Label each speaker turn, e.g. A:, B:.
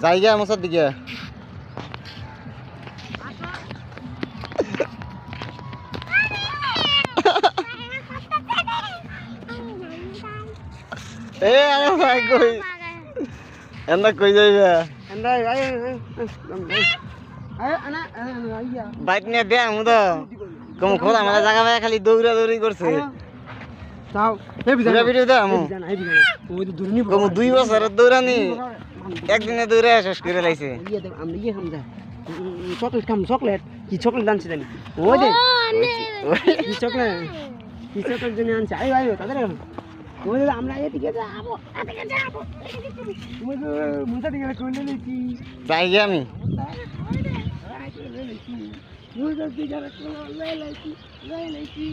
A: জায়গা মশার দিকে এ আরে ভাই কই এন্ডা কই যাইবে
B: এন্ডা আই আনা আইয়া
A: বাইক নিয়ে দে আমু তো কম খোলা মেলা জায়গা ভাই খালি দৌড়া দৌড়ি করছে
B: তাও এই
A: পুরা ভিডিও দে আমু
B: ওই তো দূরনি
A: কম 2 বছরের দৌড়ানি একদিনে দৌড়ে শেষ করে লাইছে
B: ইয়ে দেব আমরা ইয়ে খামদা চকলেট খাম চকলেট কি চকলেট আনছি জানি ওই দে কি চকলেট জন্য আনছি আই আই তাদের ওই আমরা এদিকে যাবো এদিকে যাবো ওই তো মুন্তা দিকে কোলে নিছি
A: জায়গা আমি
B: ওই তো দিকে কোলে লাইছি